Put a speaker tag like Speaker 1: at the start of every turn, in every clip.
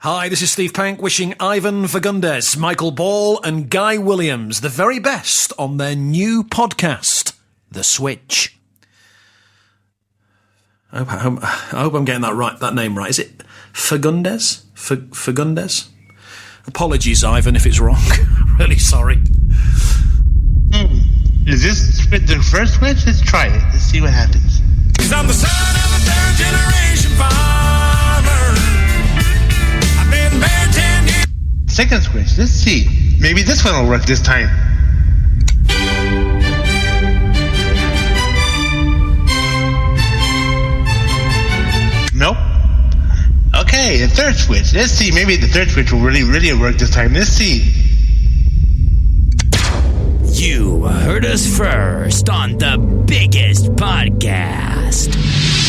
Speaker 1: Hi, this is Steve Penk wishing Ivan Fegundez, Michael Ball and Guy Williams the very best on their new podcast, The Switch. I hope I'm getting that name right. Is it Fegundez? Fegundez? Apologies, Ivan, if it's wrong. Really sorry.
Speaker 2: Is this the first switch? Let's try it. Let's see what happens.
Speaker 3: Cause I'm the son of a third generation farmer. I've been married 10 years.
Speaker 2: Second switch. Let's see. Maybe this one will work this time. Nope. Okay, the third switch. Let's see. Maybe the third switch will really work this time. Let's see.
Speaker 4: You heard us first on the biggest podcast.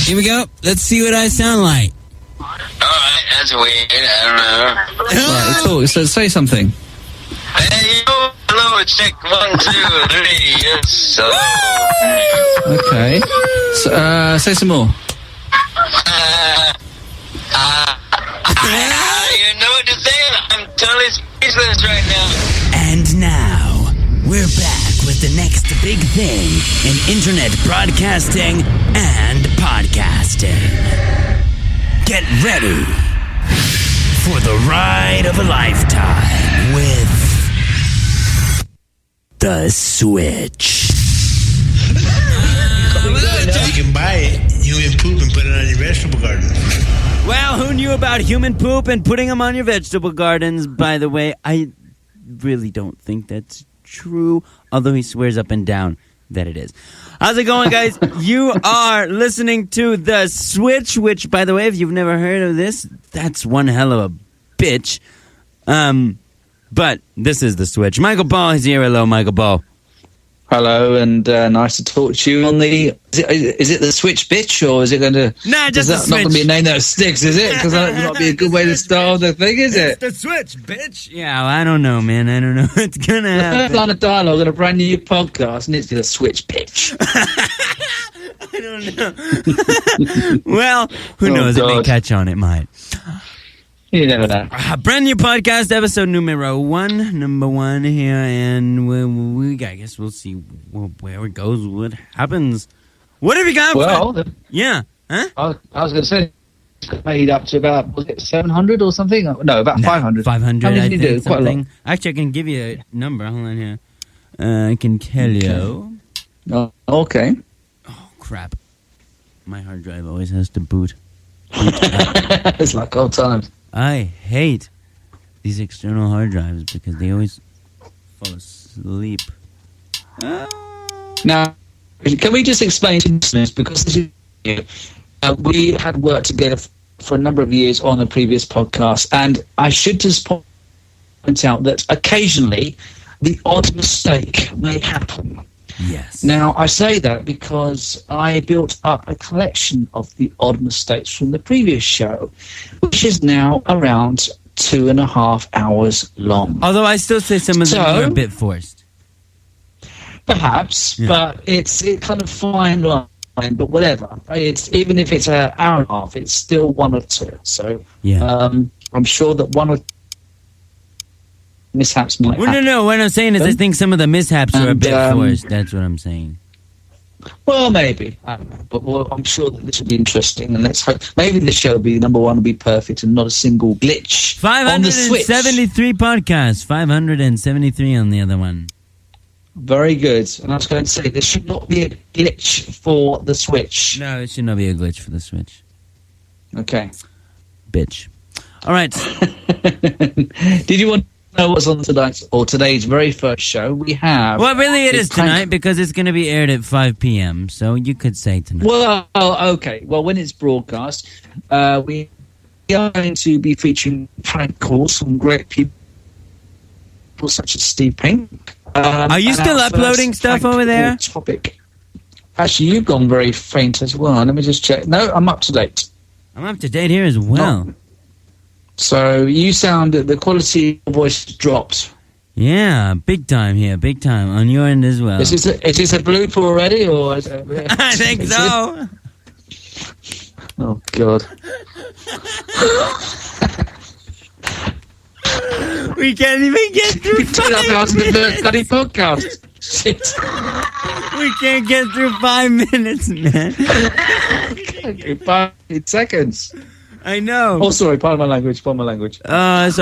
Speaker 5: Here we go. Let's see what I sound like.
Speaker 6: Alright, that's weird. I don't know.
Speaker 5: Right, talk. So say something.
Speaker 6: Hey, yo, hello, check 1, 2, 3. Yes, hello.
Speaker 5: Okay. So, say some more.
Speaker 6: You know what to say? I'm totally speechless right now.
Speaker 4: And now, we're back with the next big thing in internet broadcasting and podcasting. Get ready for the ride of a lifetime with The Switch.
Speaker 2: You can buy it, human poop, and put it on your vegetable garden.
Speaker 7: Well, who knew about human poop and putting them on your vegetable gardens? By the way, I really don't think that's true, although he swears up and down that it is. How's it going, guys? You are listening to The Switch, which, by the way, if you've never heard of this, that's one hell of a bitch. But this is The Switch. Michael Ball is here. Hello, Michael Ball.
Speaker 5: Hello, and nice to talk to you on the... Is it The Switch, bitch, or is it going to...
Speaker 7: Nah, just The Switch.
Speaker 5: Not going to be a name that sticks, is it? Because that might be a good way to start the thing, is it?
Speaker 7: It's The Switch, bitch. Yeah, well, I don't know, man. I don't know what's going to happen.
Speaker 5: The first line of dialogue on a brand new podcast, and it's The Switch, bitch.
Speaker 7: I don't know. Well, who knows? It may catch on. It might.
Speaker 5: You never know.
Speaker 7: Brand new podcast, episode number one here, and we I guess we'll see where it goes, what happens. What have you got?
Speaker 5: Well,
Speaker 7: yeah, huh?
Speaker 5: I was going to say, it's made up to about, was it 700 or something? No, about 500.
Speaker 7: 500,
Speaker 5: How many
Speaker 7: I
Speaker 5: did you
Speaker 7: think,
Speaker 5: do? Quite a lot.
Speaker 7: something. Actually, I can give you a number. Hold on here. I can tell you.
Speaker 5: Oh, okay.
Speaker 7: Oh, crap. My hard drive always has to boot.
Speaker 5: It's like old times.
Speaker 7: I hate these external hard drives because they always fall asleep.
Speaker 5: Now, can we just explain to listeners, because this is, we had worked together for a number of years on the previous podcast, and I should just point out that occasionally the odd mistake may happen.
Speaker 7: Yes.
Speaker 5: Now, I say that because I built up a collection of the odd mistakes from the previous show, which is now around 2.5 hours long.
Speaker 7: Although I still say some of them are a bit forced.
Speaker 5: Perhaps,
Speaker 7: Yeah.
Speaker 5: but it's kind of fine line, but whatever. It's even if it's an hour and a half, it's still one or two. So
Speaker 7: Yeah.
Speaker 5: I'm sure that one or two mishaps might happen.
Speaker 7: No. What I'm saying is I think some of the mishaps are a
Speaker 5: And,
Speaker 7: bit forced. That's what I'm saying.
Speaker 5: Well, maybe. I don't know. But I'm sure that this will be interesting, and let's hope maybe the show will be number one, will be perfect, and not a single glitch on the Switch.
Speaker 7: 573 podcasts. 573 on the other one.
Speaker 5: Very good. And I was going to say, there should not be a glitch for the Switch.
Speaker 7: No, it should not be a glitch for the Switch.
Speaker 5: Okay.
Speaker 7: Bitch. All right.
Speaker 5: Did you want to know what's on today's very first show? We have...
Speaker 7: Well, really it is tonight because it's going to be aired at 5 p.m., so you could say tonight.
Speaker 5: Well, okay. Well, when it's broadcast, we are going to be featuring prank calls from great people such as Steve Penk.
Speaker 7: Are you still uploading stuff over there?
Speaker 5: Topic. Actually, you've gone very faint as well. Let me just check. No, I'm up to date.
Speaker 7: I'm up to date here as well.
Speaker 5: Oh. So you sound, the quality of your voice dropped.
Speaker 7: Yeah, big time here, big time. On your end as well.
Speaker 5: Is this a blooper already? Or is it,
Speaker 7: I think so.
Speaker 5: Oh, God.
Speaker 7: We can't even get through 5
Speaker 5: hours of the
Speaker 7: minutes.
Speaker 5: bloody podcast. Shit.
Speaker 7: We can't get through 5 minutes, man.
Speaker 5: Okay, 5 seconds.
Speaker 7: I know.
Speaker 5: Oh, sorry. Pardon my language.
Speaker 7: It's all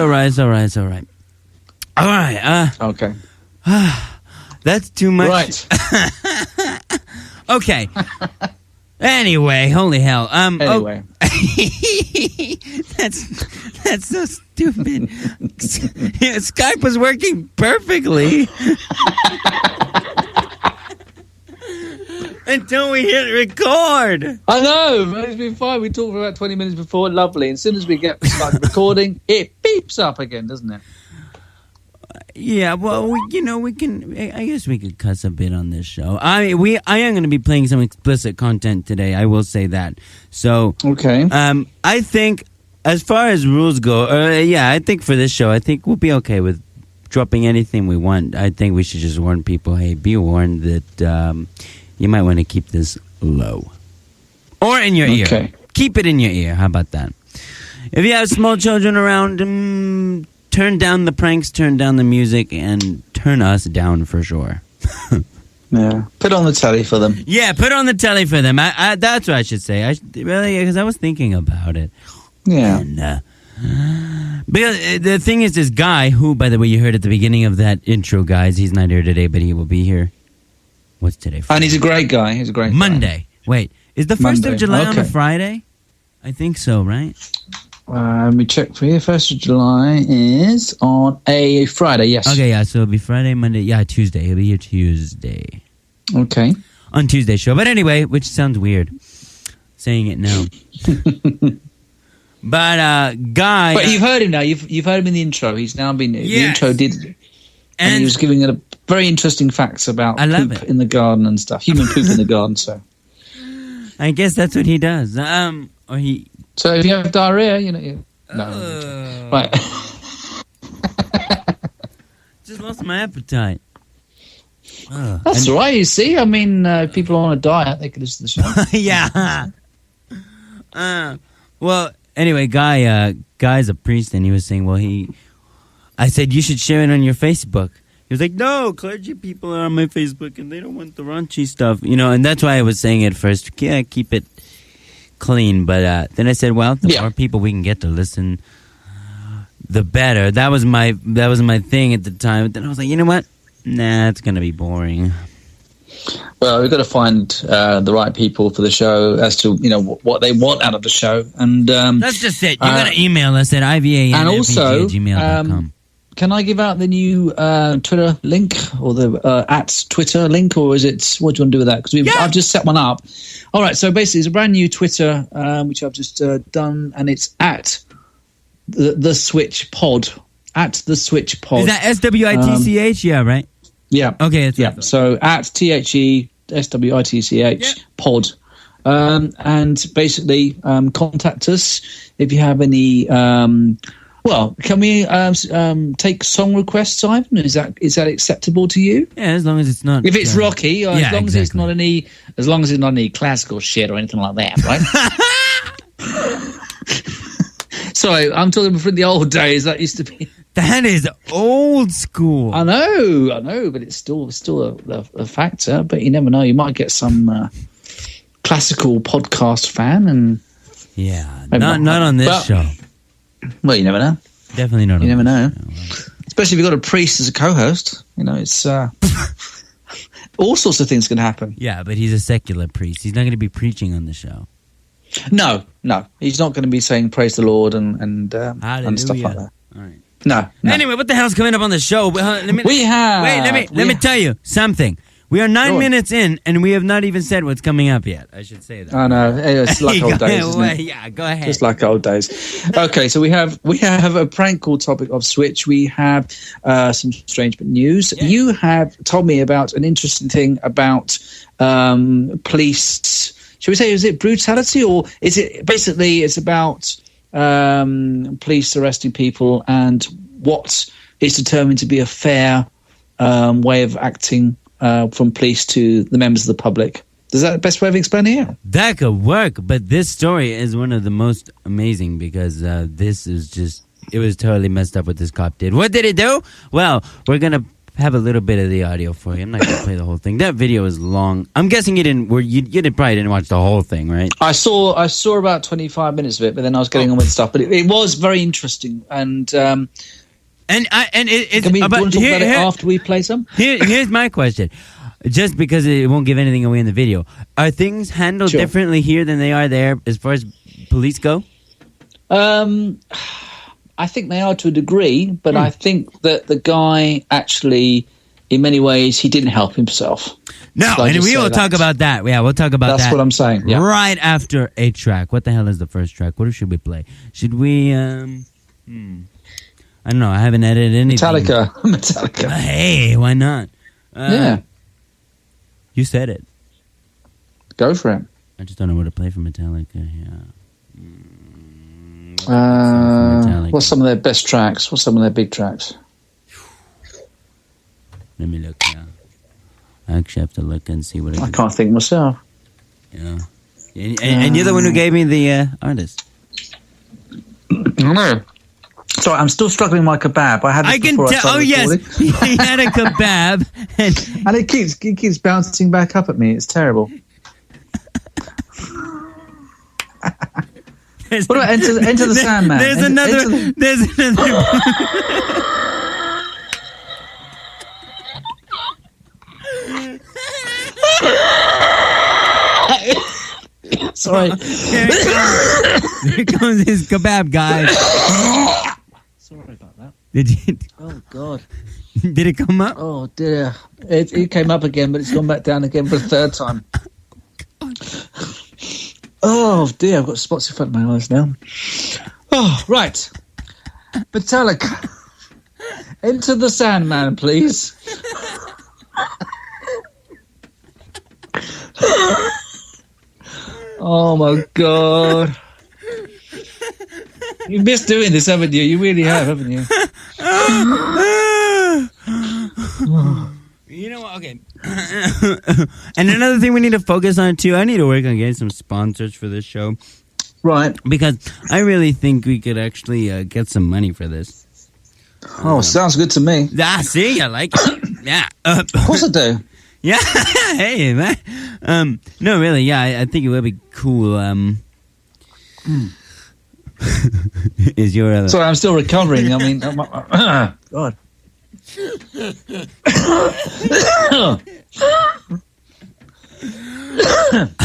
Speaker 7: right. All right.
Speaker 5: Okay.
Speaker 7: That's too much.
Speaker 5: Right.
Speaker 7: Okay. Anyway, holy hell.
Speaker 5: Anyway.
Speaker 7: That's so stupid. Yeah, Skype was working perfectly. Until we hit record.
Speaker 5: I know, but it's been fine. We talked for about 20 minutes before. Lovely. And as soon as we get started recording, it beeps up again, doesn't it?
Speaker 7: Yeah, well, we can. I guess we could cuss a bit on this show. I am going to be playing some explicit content today. I will say that. So,
Speaker 5: okay.
Speaker 7: I think as far as rules go, I think for this show, I think we'll be okay with dropping anything we want. I think we should just warn people. Hey, be warned that you might want to keep this low or in your ear. Keep it in your ear. How about that? If you have small children around, turn down the pranks, turn down the music, and turn us down for sure.
Speaker 5: Yeah, put on the telly for them.
Speaker 7: Yeah, put on the telly for them. That's what I should say. Because I was thinking about it.
Speaker 5: Yeah.
Speaker 7: And, because the thing is, this guy, who, by the way, you heard at the beginning of that intro, guys, he's not here today, but he will be here. What's today?
Speaker 5: And he's a great guy. He's a great
Speaker 7: Monday.
Speaker 5: guy.
Speaker 7: Wait, is the 1st of July on a
Speaker 5: Okay.
Speaker 7: Friday? I think so, right?
Speaker 5: Let me check for you. 1st of July is on a Friday, yes.
Speaker 7: Okay, yeah, so it'll be Friday, Monday, Tuesday. He'll be here Tuesday.
Speaker 5: Okay.
Speaker 7: On Tuesday's show. But anyway, which sounds weird, saying it now. But, Guy...
Speaker 5: But you've heard him now. You've heard him in the intro. He's now been...
Speaker 7: Yes.
Speaker 5: The intro did... And he was giving it a very interesting facts about poop in the garden and stuff. Human poop in the garden, so...
Speaker 7: I guess that's what he does. Or he...
Speaker 5: So if you have diarrhea, no. Right.
Speaker 7: Just lost my appetite.
Speaker 5: That's all right, you see. I mean, if people are on a diet, they can listen to the show.
Speaker 7: Yeah. Well, anyway, Guy's a priest, and he was saying, I said, you should share it on your Facebook. He was like, no, clergy people are on my Facebook, and they don't want the raunchy stuff. And that's why I was saying at first, yeah, keep it clean. But then I said, well, the more people we can get to listen, the better. That was my thing at the time. But then I was like, you know what? Nah, it's going to be boring.
Speaker 5: Well, we've got to find the right people for the show as to what they want out of the show, and
Speaker 7: that's just it. You got to email us at ivan@gmail.com.
Speaker 5: Can I give out the new Twitter link or the at Twitter link, or is it? What do you want to do with that? Because I've just set one up. All right, so basically, it's a brand new Twitter which I've just done, and it's at the Switch Pod. At the Switch Pod.
Speaker 7: Is that SWITCH? Yeah, right.
Speaker 5: Yeah.
Speaker 7: Okay.
Speaker 5: So at THESWITCH pod. And basically contact us if you have any. Can we take song requests, Ivan? Is that acceptable to you?
Speaker 7: Yeah, as long as it's not.
Speaker 5: If it's rocky, or as long as it's not any classical shit or anything like that, right? Sorry, I'm talking from the old days. That used to be.
Speaker 7: That is old school.
Speaker 5: I know, but it's still a factor. But you never know. You might get some classical podcast fan, and
Speaker 7: not on this show.
Speaker 5: Well, you never know.
Speaker 7: Definitely not.
Speaker 5: You never know. Especially if you've got a priest as a co-host. It's all sorts of things can happen.
Speaker 7: Yeah, but he's a secular priest. He's not going to be preaching on the show.
Speaker 5: No, he's not going to be saying praise the Lord and stuff like that.
Speaker 7: All right.
Speaker 5: No.
Speaker 7: Anyway, what the hell's coming up on the show? Let me tell you something. We are 9 minutes in, and we have not even said what's coming up yet. I should say that.
Speaker 5: I know. It's like old days, isn't it?
Speaker 7: Yeah, go ahead.
Speaker 5: Just like old days. Okay, so we have a prank call topic of Switch. We have some strange news. Yeah. You have told me about an interesting thing about police. Shall we say, is it brutality, or is it basically it's about police arresting people and what is determined to be a fair way of acting from police to the members of the public? Is that the best way of explaining it?
Speaker 7: That could work, but this story is one of the most amazing because this is just it was totally messed up what this cop did. What did he do? Well, we're going to have a little bit of the audio for you. I'm not going to play the whole thing. That video is long. I'm guessing you probably didn't watch the whole thing, right?
Speaker 5: I saw about 25 minutes of it, but then I was getting on with stuff. But it was very interesting. And can we want to talk about it after we play some?
Speaker 7: Here's my question. Just because it won't give anything away in the video, are things handled differently here than they are there as far as police go?
Speaker 5: I think they are to a degree, but I think that the guy actually, in many ways, he didn't help himself.
Speaker 7: No, and we will talk about that. Yeah, we'll talk about that.
Speaker 5: That's what I'm saying. Yeah.
Speaker 7: Right after a track. What the hell is the first track? What should we play? Should we, I don't know. I haven't edited anything.
Speaker 5: Metallica.
Speaker 7: Hey, why not?
Speaker 5: Yeah.
Speaker 7: You said it.
Speaker 5: Go for it.
Speaker 7: I just don't know what to play for Metallica. Yeah.
Speaker 5: What's some of their best tracks? What's some of their big tracks?
Speaker 7: Let me look now. I actually have to look and see what
Speaker 5: I can't think myself.
Speaker 7: Yeah. And you're the one who gave me the artist.
Speaker 5: I know. Sorry, I'm still struggling with my kebab. I can tell.
Speaker 7: Oh yes, he had a kebab,
Speaker 5: and it keeps bouncing back up at me. It's terrible. What about Enter the Sandman?
Speaker 7: There's another.
Speaker 5: Sorry.
Speaker 7: Here comes his kebab, guys.
Speaker 5: Sorry about that.
Speaker 7: Did you?
Speaker 5: Oh God.
Speaker 7: Did it come up?
Speaker 5: Oh dear. It came up again, but it's gone back down again for the third time. Oh dear, I've got spots in front of my eyes now. Oh, right. Metallica. Enter the Sandman, please. Oh my God. You've missed doing this, haven't you? You really have, haven't you?
Speaker 7: You know what? Okay. And another thing we need to focus on too, I need to work on getting some sponsors for this show.
Speaker 5: Right.
Speaker 7: Because I really think we could actually get some money for this.
Speaker 5: Sounds good to me.
Speaker 7: See, I like it. Yeah.
Speaker 5: Of course I do.
Speaker 7: Yeah. Hey, man. No, really, yeah, I think it would be cool. Is your other...
Speaker 5: Sorry, I'm still recovering. I mean, God.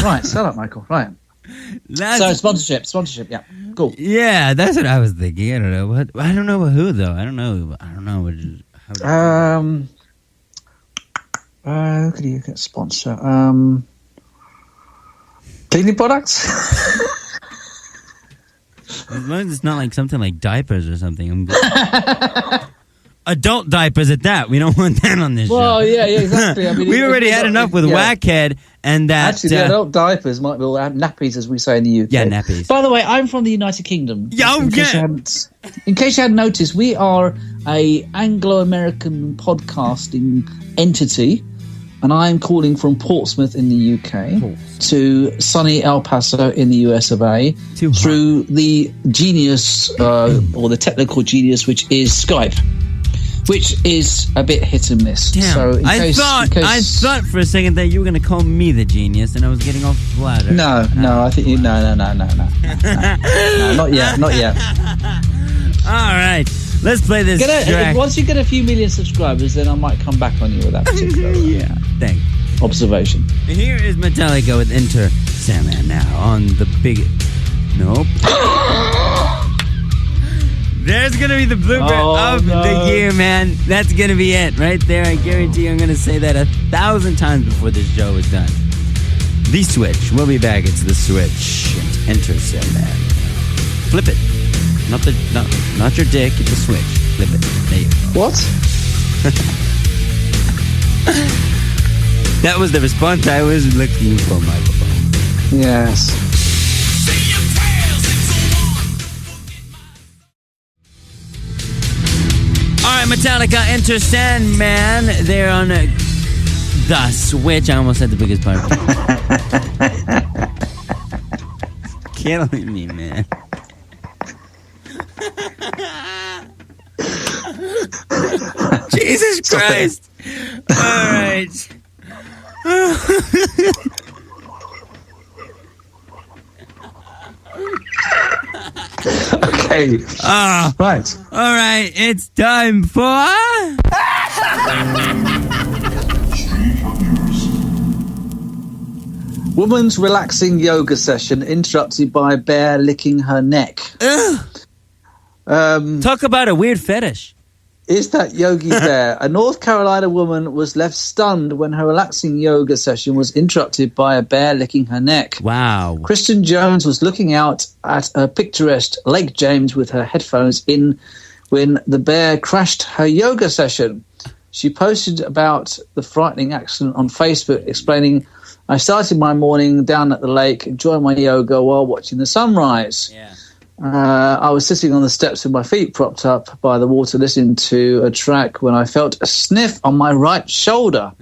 Speaker 5: Right, shut up, Michael. Right. So sponsorship. Yeah, cool.
Speaker 7: Yeah, that's what I was thinking. I don't know what. I don't know who though. I don't know.
Speaker 5: Who could you get sponsor? Cleaning products.
Speaker 7: As long as it's not like something like diapers or something, I'm good. Adult diapers at that. We don't want that on this show.
Speaker 5: Well, yeah, exactly. I mean,
Speaker 7: we already had enough with Whackhead and that.
Speaker 5: Actually, the adult diapers might be all nappies, as we say in the UK.
Speaker 7: Yeah, nappies.
Speaker 5: By the way, I'm from the United Kingdom.
Speaker 7: In
Speaker 5: case you hadn't noticed, we are a Anglo-American podcasting entity, and I'm calling from Portsmouth in the UK to sunny El Paso in the US of A through the genius or the technical genius, which is Skype. Which is a bit hit and miss.
Speaker 7: Damn.
Speaker 5: So
Speaker 7: I thought for a second that you were going to call me the genius, and I was getting all flattered.
Speaker 5: No. I think you. No, not yet.
Speaker 7: All right, let's play this track.
Speaker 5: Once you get a few million subscribers, then I might come back on you with that particular observation.
Speaker 7: Here is Metallica with Enter Sandman now on the big. Nope. There's going to be the blooper of the year, man. That's going to be it right there. I guarantee you I'm going to say that 1,000 times before this show is done. The Switch. We'll be back. It's The Switch. Enter Sandman. Flip it. Not your dick. It's a switch. Flip it. There you go.
Speaker 5: What?
Speaker 7: That was the response I was looking for, microphone.
Speaker 5: Yes.
Speaker 7: Alright, Metallica, Enter Sandman. They're on The Switch. I almost said the biggest part. Killing me, man. Jesus Christ! All right.
Speaker 5: Okay. Right.
Speaker 7: All right. It's time for.
Speaker 5: Woman's relaxing yoga session interrupted by a bear licking her neck.
Speaker 7: Talk about a weird fetish.
Speaker 5: Is that Yogi Bear? A North Carolina woman was left stunned when her relaxing yoga session was interrupted by a bear licking her neck.
Speaker 7: Wow.
Speaker 5: Kristen Jones was looking out at a picturesque Lake James with her headphones in when the bear crashed her yoga session. She posted about the frightening accident on Facebook, explaining, "I started my morning down at the lake, enjoying my yoga while watching the sunrise.
Speaker 7: Yeah.
Speaker 5: I was sitting on the steps with my feet propped up by the water, listening to a track when I felt a sniff on my right shoulder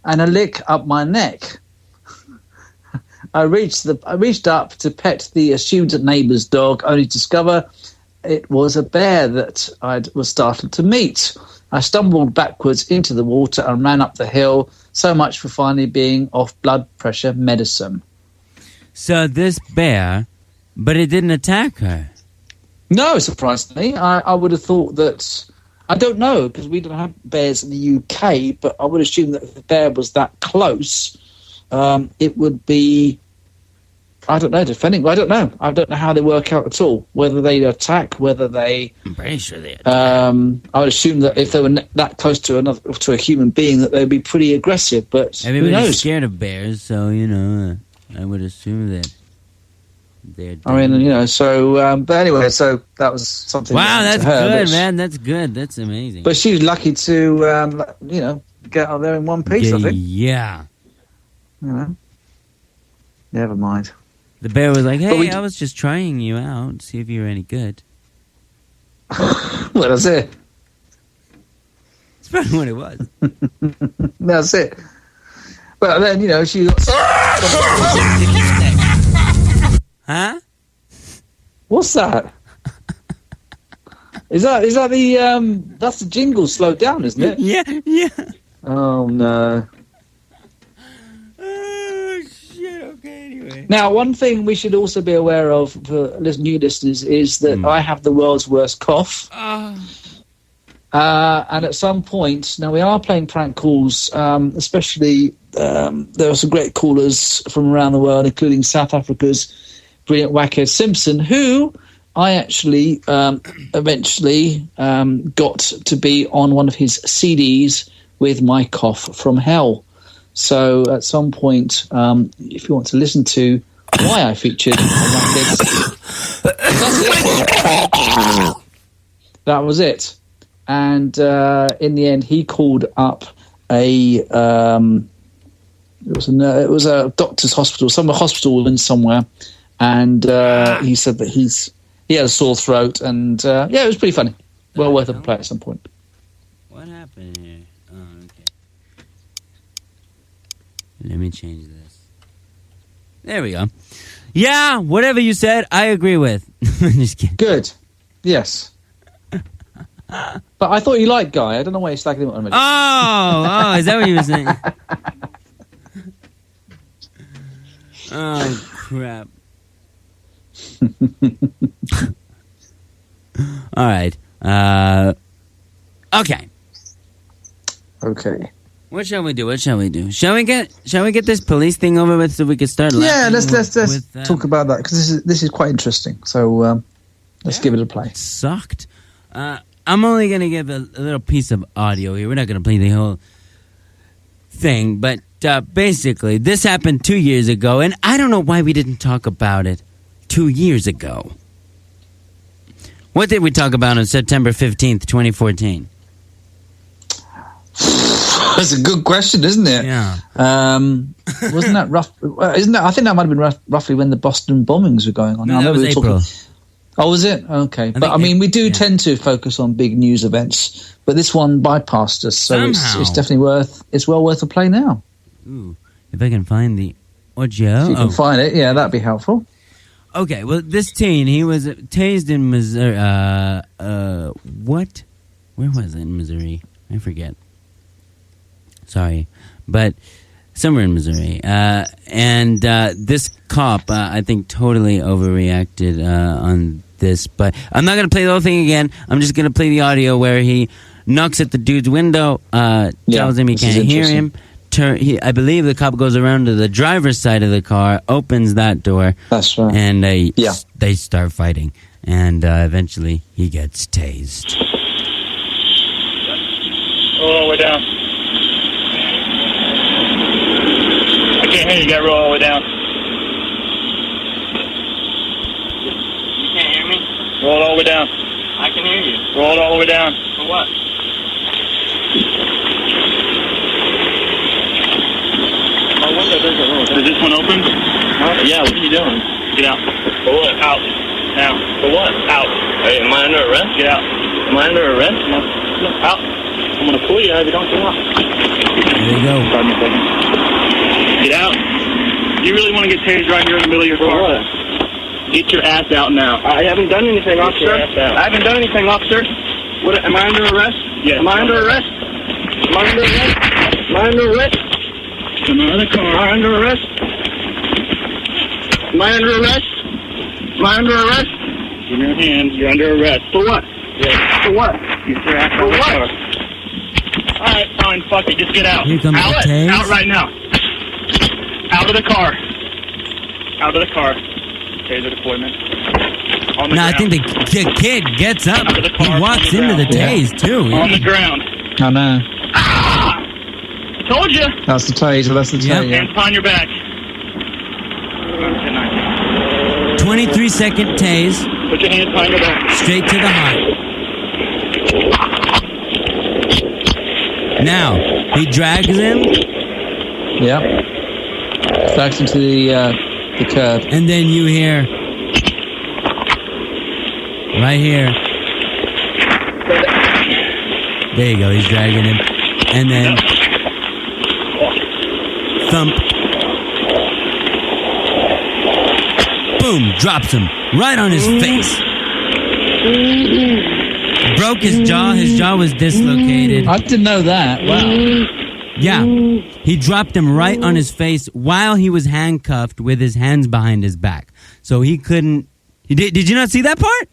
Speaker 5: and a lick up my neck. I reached up to pet the assumed neighbour's dog, only to discover it was a bear that I was startled to meet. I stumbled backwards into the water and ran up the hill. So much for finally being off blood pressure medicine."
Speaker 7: So this bear, but it didn't attack her.
Speaker 5: No, surprisingly. I would have thought that... I don't know, because we don't have bears in the UK, but I would assume that if the bear was that close, it would be... I don't know, defending. I don't know. I don't know how they work out at all. Whether they attack, whether they...
Speaker 7: I'm pretty sure they attack.
Speaker 5: I would assume that if they were that close to a human being, that they'd be pretty aggressive, but who
Speaker 7: Everybody's
Speaker 5: knows?
Speaker 7: scared of bears, so, I would assume that they're...
Speaker 5: I mean, so... but anyway, so that was something...
Speaker 7: Wow, that's
Speaker 5: to her,
Speaker 7: good, man. That's good. That's amazing.
Speaker 5: But she was lucky to, get out there in one piece, I think.
Speaker 7: Yeah.
Speaker 5: Never mind.
Speaker 7: The bear was like,
Speaker 5: But
Speaker 7: hey, I was just trying you out, see if you were any good.
Speaker 5: Well, that's it.
Speaker 7: That's probably what it was.
Speaker 5: That's it. But then, she got...
Speaker 7: Huh?
Speaker 5: What's that? Is that the that's the jingle slowed down, isn't it?
Speaker 7: Yeah.
Speaker 5: Oh no.
Speaker 7: Oh, shit. Okay, anyway.
Speaker 5: Now, one thing we should also be aware of for new listeners is that I have the world's worst cough. And at some point, now we are playing prank calls, especially there are some great callers from around the world, including South Africa's brilliant Wackhead Simpson, who I actually eventually got to be on one of his CDs with my cough from hell. So at some point, if you want to listen to why I featured Wackhead, that was it. And in the end, he called up it was a doctor's hospital, some hospital in somewhere, and he said that he had a sore throat, and it was pretty funny. Well worth a play at some point.
Speaker 7: What happened here? Oh, okay. Let me change this. There we go. Yeah, whatever you said, I agree with. Just kidding.
Speaker 5: Good. Yes. But I thought you liked Guy. I don't know why you're slagging him on me.
Speaker 7: Oh, is that what you were saying? Oh, crap. All right. Okay.
Speaker 5: Okay.
Speaker 7: What shall we do? Shall we get this police thing over with so we can start laughing?
Speaker 5: Yeah, let's talk about that, because this is quite interesting. So let's give it a play.
Speaker 7: It sucked. I'm only going to give a little piece of audio here. We're not going to play the whole thing, but basically, this happened 2 years ago, and I don't know why we didn't talk about it 2 years ago. What did we talk about on September 15th, 2014?
Speaker 5: That's a good question, isn't it?
Speaker 7: Yeah.
Speaker 5: Wasn't that rough? Isn't that? I think that might have been roughly when the Boston bombings were going on.
Speaker 7: No, that was April.
Speaker 5: Oh, was it? Okay. But I mean, we do tend to focus on big news events, but this one bypassed us, so it's definitely well worth a play now.
Speaker 7: Ooh, if I can find the audio.
Speaker 5: If you can find it, yeah, that'd be helpful.
Speaker 7: Okay, well, this teen, he was tased in Missouri. What? where was it in Missouri? I forget. Sorry, but somewhere in Missouri. And this cop, I think, totally overreacted on this. But I'm not going to play the whole thing again. I'm just going to play the audio where he knocks at the dude's window, tells him he can't hear him. I believe the cop goes around to the driver's side of the car, opens that door.
Speaker 5: That's right.
Speaker 7: And they start fighting. And eventually he gets tased.
Speaker 8: Roll all the way down. I can't hear you. You gotta roll all the way down.
Speaker 6: You can't hear me?
Speaker 8: Roll it all the way down.
Speaker 6: I can hear you.
Speaker 8: Roll it all the way down.
Speaker 6: For what?
Speaker 8: My window doesn't roll. Is this one open? Yeah, what are you doing? Get out.
Speaker 6: For what?
Speaker 8: Out. Now.
Speaker 6: For what?
Speaker 8: Out.
Speaker 6: Hey, am I under arrest?
Speaker 8: Get out.
Speaker 6: Am I under arrest?
Speaker 8: No. Out. I'm gonna pull you out if you don't get out.
Speaker 7: There you go.
Speaker 8: Pardon me a second. Get out. You really want to get tased right here in the middle of your car?
Speaker 6: what?
Speaker 8: Get your ass out now.
Speaker 6: I haven't done anything, officer. I haven't done anything, officer. What? Am I under arrest?
Speaker 8: Yes.
Speaker 6: Am I under arrest? Am I under arrest? Am I under arrest?
Speaker 8: Come out of the
Speaker 6: Am
Speaker 8: car.
Speaker 6: I under arrest? Am I under arrest? Am I under arrest?
Speaker 8: Give me your hands. You're under arrest.
Speaker 6: For what?
Speaker 8: Yes.
Speaker 6: For what?
Speaker 8: Get your ass out
Speaker 6: For
Speaker 8: of the
Speaker 6: what?
Speaker 8: car. All right, fine. Fuck it. Just get out.
Speaker 7: Here comes the
Speaker 8: Out.
Speaker 7: tase.
Speaker 8: Out right now. Out of the car. Out of the car. Taser deployment. On the
Speaker 7: No, I
Speaker 8: ground.
Speaker 7: think the kid gets up.
Speaker 8: Out of the
Speaker 7: He
Speaker 8: car,
Speaker 7: walks
Speaker 8: on the
Speaker 7: into the
Speaker 8: ground.
Speaker 7: tase, too.
Speaker 8: On the ground.
Speaker 5: I know.
Speaker 8: Ah! Told you.
Speaker 5: That's the taser. That's the
Speaker 7: Yep.
Speaker 5: taser.
Speaker 8: Hands behind your back.
Speaker 7: 23-second tase,
Speaker 8: Put your hands behind your back.
Speaker 7: straight to the heart. Now, he drags him,
Speaker 5: Yep. Backs into the curb.
Speaker 7: and then you hear, right here. There you go, he's dragging him. And then, thump. Boom, drops him right on his face. Broke his jaw was dislocated.
Speaker 5: I didn't know that. Wow.
Speaker 7: Yeah, he dropped him right on his face while he was handcuffed with his hands behind his back. So he couldn't... Did you not see that part?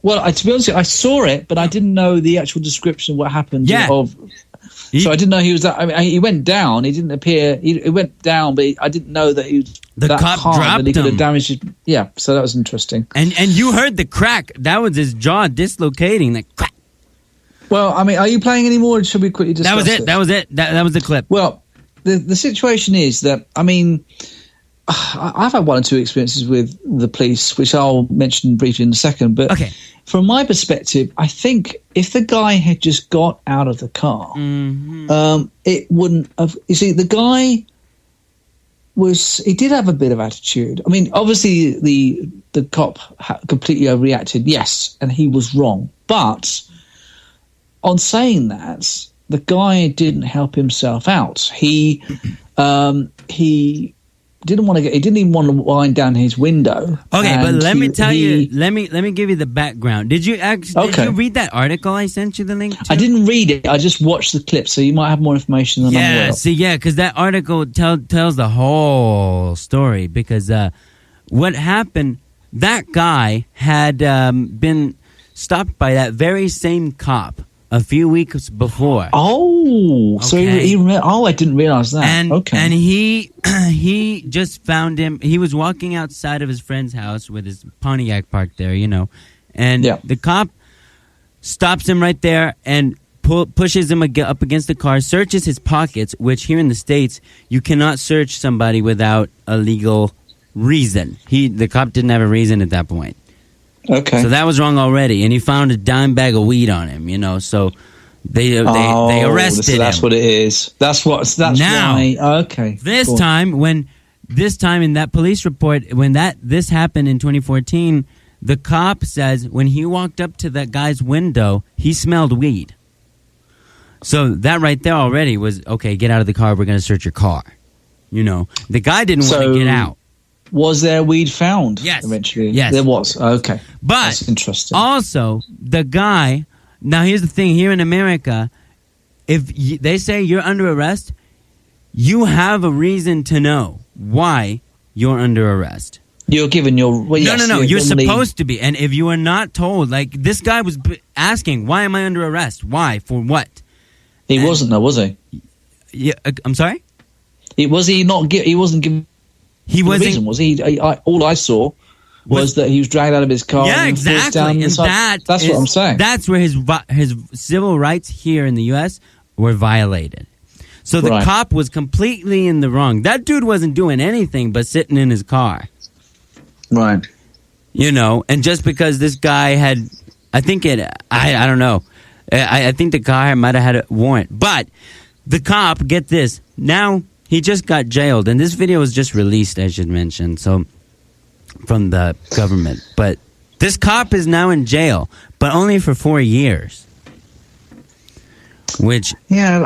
Speaker 5: Well, to be honest, I saw it, but I didn't know the actual description of what happened.
Speaker 7: Yeah.
Speaker 5: So I didn't know he was that. I mean, he went down. He didn't appear. He went down, but I didn't know that he was
Speaker 7: The
Speaker 5: that
Speaker 7: cop
Speaker 5: hard
Speaker 7: dropped
Speaker 5: that he could
Speaker 7: him.
Speaker 5: have damaged his. Yeah, so that was interesting.
Speaker 7: And you heard the crack. That was his jaw dislocating. That crack.
Speaker 5: Well, I mean, are you playing any more? Or should we quickly discuss
Speaker 7: That was it.
Speaker 5: this?
Speaker 7: That was it. That was the clip.
Speaker 5: Well, the situation is that, I mean, I've had one or two experiences with the police, which I'll mention briefly in a second. But
Speaker 7: Okay.
Speaker 5: from my perspective, I think if the guy had just got out of the car, it wouldn't have. You see, the guy he did have a bit of attitude. I mean, obviously the cop completely overreacted, yes, and he was wrong. But on saying that, the guy didn't help himself out. He didn't want to he didn't even want to wind down his window.
Speaker 7: Okay, but
Speaker 5: And
Speaker 7: let me tell you.
Speaker 5: he-
Speaker 7: Let me give you the background. Did you Did you read that article I sent you the link to?
Speaker 5: I didn't read it. I just watched the clip, so you might have more information than I'm aware
Speaker 7: Yeah,
Speaker 5: of.
Speaker 7: see, because that article tells the whole story. Because what happened, that guy had been stopped by that very same cop a few weeks before.
Speaker 5: Oh, so
Speaker 7: Okay.
Speaker 5: I didn't realize that.
Speaker 7: And
Speaker 5: okay.
Speaker 7: and he just found him. He was walking outside of his friend's house with his Pontiac parked there, and
Speaker 5: Yeah.
Speaker 7: the cop stops him right there and pushes him up against the car, searches his pockets, which here in the States you cannot search somebody without a legal reason. The cop didn't have a reason at that point.
Speaker 5: Okay.
Speaker 7: So that was wrong already, and he found a dime bag of weed on him. So they arrested
Speaker 5: so that's
Speaker 7: him.
Speaker 5: what it is. That's
Speaker 7: Now,
Speaker 5: why. Okay.
Speaker 7: This
Speaker 5: Cool.
Speaker 7: time in that police report, when this happened in 2014, the cop says when he walked up to that guy's window, he smelled weed. So that right there already was okay. Get out of the car. We're going to search your car. The guy didn't want to get out.
Speaker 5: Was there weed found?
Speaker 7: Yes.
Speaker 5: Eventually.
Speaker 7: Yes.
Speaker 5: There was. Okay.
Speaker 7: But
Speaker 5: That's interesting.
Speaker 7: also, the guy Now, here's the thing. Here in America, if they say you're under arrest, you have a reason to know why you're under arrest.
Speaker 5: You're given your... Well, yes,
Speaker 7: no. You're
Speaker 5: normally...
Speaker 7: supposed to be. And if you are not told, like this guy was asking, why am I under arrest? Why? For what?
Speaker 5: He wasn't, though, was he?
Speaker 7: Yeah, I'm sorry?
Speaker 5: He wasn't given...
Speaker 7: He wasn't...
Speaker 5: reason, was he? All I saw was that he was dragged out of his car.
Speaker 7: Yeah,
Speaker 5: and
Speaker 7: exactly.
Speaker 5: down
Speaker 7: And
Speaker 5: that's what I'm saying.
Speaker 7: That's where his civil rights here in the U.S. were violated. So the cop was completely in the wrong. That dude wasn't doing anything but sitting in his car.
Speaker 5: Right.
Speaker 7: You know, and just because this guy had, I don't know. I think the guy might have had a warrant. But the cop, get this, now he just got jailed. And this video was just released, I should mention, so from the government. But this cop is now in jail, but only for 4 years. Which...
Speaker 5: Yeah,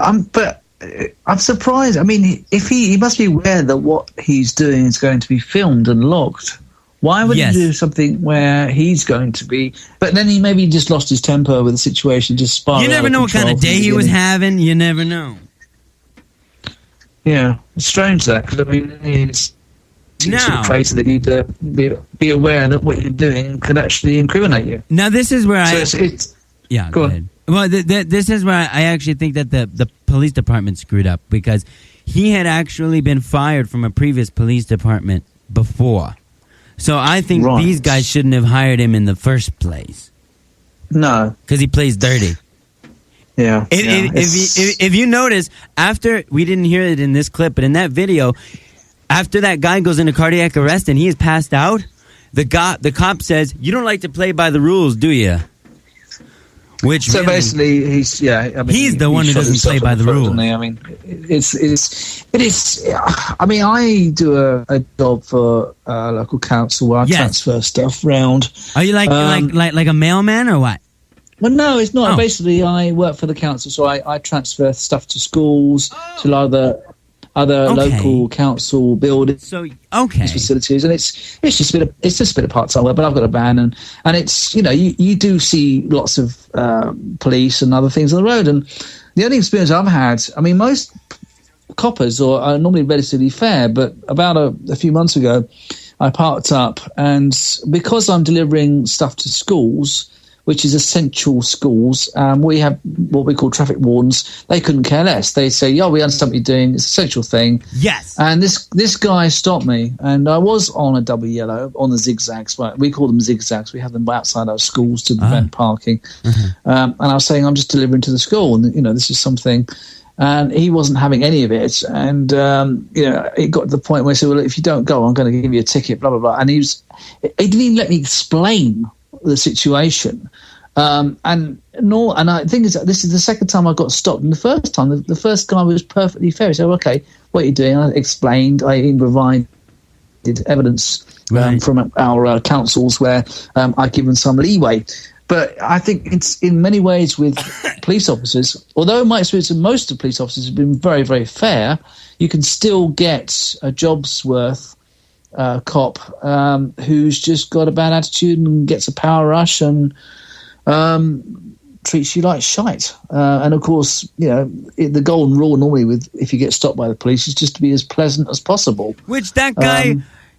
Speaker 5: I'm surprised. I mean, if he must be aware that what he's doing is going to be filmed and logged. Why would he do something where he's going to be... But then he maybe just lost his temper with the situation, just spiraled.
Speaker 7: You never know what kind of day he was having. You never know.
Speaker 5: Yeah, it's strange that, because I mean, it's sort of crazy that you'd be aware that what you're doing could actually incriminate you.
Speaker 7: Now, this is where
Speaker 5: Yeah,
Speaker 7: go ahead. Well, this is where I actually think that the police department screwed up, because he had actually been fired from a previous police department before. So I think these guys shouldn't have hired him in the first place.
Speaker 5: No.
Speaker 7: Because he plays dirty.
Speaker 5: Yeah.
Speaker 7: If you notice, after, we didn't hear it in this clip, but in that video, after that guy goes into cardiac arrest and he is passed out, the cop says, "You don't like to play by the rules, do you?" Which
Speaker 5: so
Speaker 7: really,
Speaker 5: basically, he's
Speaker 7: the one who doesn't play by the rules.
Speaker 5: I mean, it is. I mean, I do a job for local council where I transfer stuff round.
Speaker 7: Are you like a mailman or what?
Speaker 5: Well, no, it's not. Basically, I work for the council, so I transfer stuff to schools, to other local council buildings, facilities, and it's just a bit of part-time work. But I've got a van, and it's, you know, you do see lots of police and other things on the road. And the only experience I've had, I mean, most coppers are normally relatively fair, but about a few months ago, I parked up, and because I'm delivering stuff to schools, which is essential schools, we have what we call traffic wardens. They couldn't care less. They say, "Oh, we understand what you're doing. It's an essential thing."
Speaker 7: Yes.
Speaker 5: And this guy stopped me, and I was on a double yellow, on the zigzags. Right? We call them zigzags. We have them outside our schools to prevent parking. And I was saying, I'm just delivering to the school, and, you know, this is something. And he wasn't having any of it. And, you know, it got to the point where he said, "Well, if you don't go, I'm going to give you a ticket, blah, blah, blah." And he didn't even let me explain the situation. And I think this is the second time I got stopped. And the first time, the first guy was perfectly fair. He said, "Okay, what are you doing?" I explained. I even provided evidence from our councils where I given some leeway. But I think it's in many ways with police officers, although my experience of most of police officers have been very, very fair, you can still get a job's worth cop who's just got a bad attitude and gets a power rush and treats you like shite. And of course, you know, the golden rule normally if you get stopped by the police is just to be as pleasant as possible.
Speaker 7: Which that guy,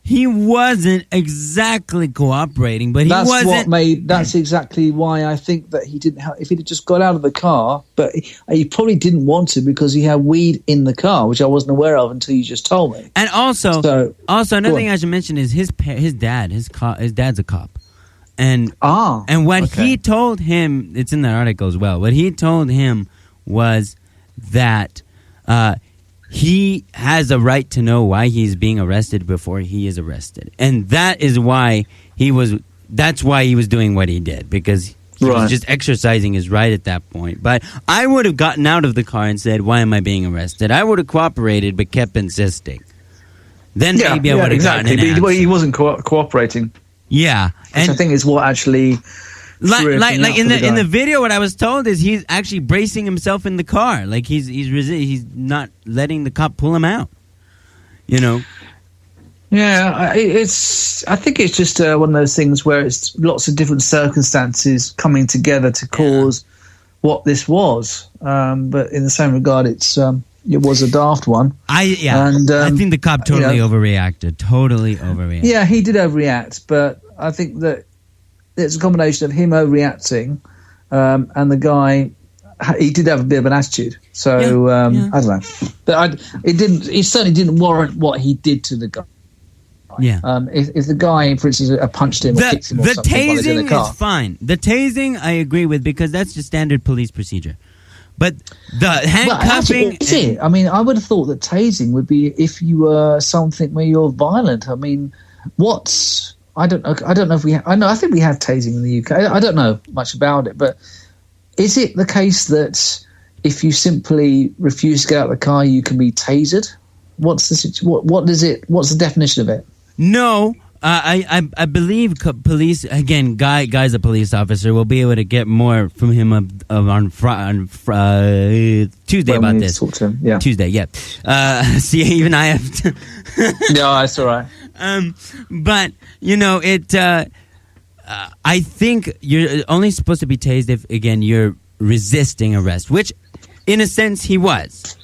Speaker 7: he wasn't exactly cooperating, but
Speaker 5: that's exactly why I think that he didn't if he'd just got out of the car, but he probably didn't want to because he had weed in the car, which I wasn't aware of until you just told me.
Speaker 7: And also another thing I should mention is his dad's a cop. And what he told him, it's in that article as well, what he told him was that he has a right to know why he's being arrested before he is arrested. And that is why that's why he was doing what he did, because he was just exercising his right at that point. But I would have gotten out of the car and said, "Why am I being arrested?" I would have cooperated but kept insisting. Then maybe I would have gotten an answer.
Speaker 5: But he wasn't cooperating.
Speaker 7: Yeah.
Speaker 5: Which I think is what actually...
Speaker 7: Like in the video, what I was told is he's actually bracing himself in the car, like he's not letting the cop pull him out. You know.
Speaker 5: Yeah, I think it's just one of those things where it's lots of different circumstances coming together to cause
Speaker 9: what this was. But in the same regard, it was a daft one.
Speaker 7: I think the cop totally overreacted. Totally overreacted.
Speaker 9: Yeah, he did overreact, but I think that it's a combination of him overreacting and the guy. He did have a bit of an attitude, so I don't know. But it certainly didn't warrant what he did to the guy.
Speaker 7: Yeah.
Speaker 9: If the guy, for instance, punched him or kicked him or something while he's in the car.
Speaker 7: Is fine. The tasing, I agree with, because that's just standard police procedure. But the handcuffing...
Speaker 9: Is it? I mean, I would have thought that tasing would be if you were something where you're violent. I mean, I don't know if we... I think we have tasing in the UK. I don't know much about it, but is it the case that if you simply refuse to get out of the car, you can be tasered? What's the definition of it?
Speaker 7: No, I believe police, again, guy's a police officer, will be able to get more from him on Tuesday about this.
Speaker 9: Talk to him. Yeah.
Speaker 7: Tuesday, yeah. See, even I have to...
Speaker 9: No, that's all right.
Speaker 7: But, I think you're only supposed to be tased if, again, you're resisting arrest, which, in a sense, he was.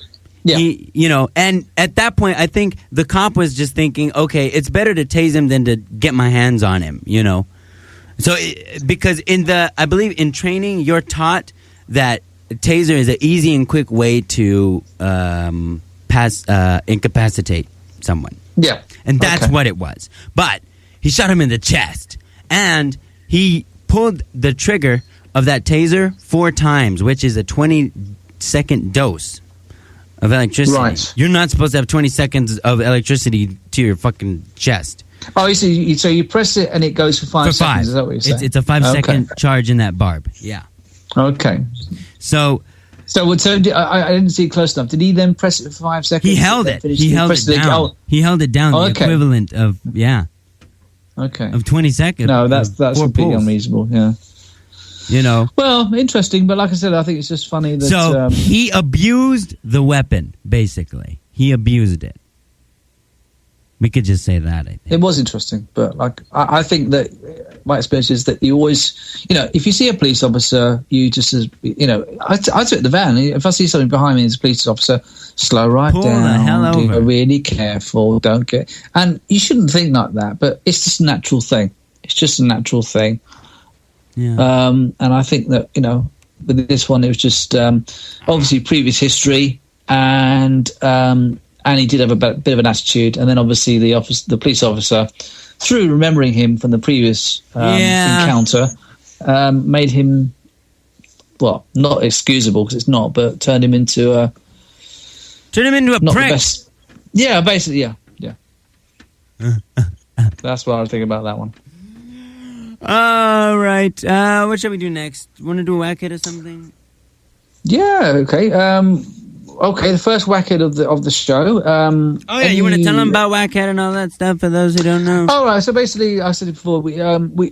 Speaker 7: Yeah. And at that point, I think the cop was just thinking, okay, it's better to tase him than to get my hands on him, So, because I believe in training, you're taught that taser is an easy and quick way to incapacitate someone.
Speaker 9: Yeah.
Speaker 7: And that's what it was. But he shot him in the chest. And he pulled the trigger of that taser 4 times, which is a 20-second dose of electricity. Right. You're not supposed to have 20 seconds of electricity to your fucking chest.
Speaker 9: Oh, so you press it and it goes for 5 seconds. Is that what you're saying?
Speaker 7: It's a 5-second charge in that barb. Yeah.
Speaker 9: Okay.
Speaker 7: So I didn't see it close enough. Did he then press it for 5 seconds? He held it. He held it down. He held it down. The equivalent of of 20 seconds.
Speaker 9: No, that's completely unreasonable. Yeah.
Speaker 7: Well,
Speaker 9: interesting, but like I said, I think it's just funny that...
Speaker 7: So, he abused the weapon, basically. He abused it. We could just say that, I think.
Speaker 9: It was interesting, but I think that my experience is that you always... if you see a police officer, you just... I took the van. If I see something behind me as a police officer, slow right
Speaker 7: Pull
Speaker 9: down.
Speaker 7: The hell over.
Speaker 9: Be really careful. Don't get... And you shouldn't think like that, but it's just a natural thing. It's just a natural thing.
Speaker 7: Yeah.
Speaker 9: And I think that, with this one, it was just obviously previous history, and he did have a bit of an attitude. And then obviously the police officer, through remembering him from the previous encounter, made him, well, not excusable because it's not, but turned him into a prick. Yeah, basically, yeah. That's what I was thinking about that one.
Speaker 7: All right. What shall we do next? Want to do a whack hit or something?
Speaker 9: Yeah. Okay. The first whack hit of the show.
Speaker 7: You want to tell them about whack hit and all that stuff for those who don't know?
Speaker 9: All right. So basically, I said it before. We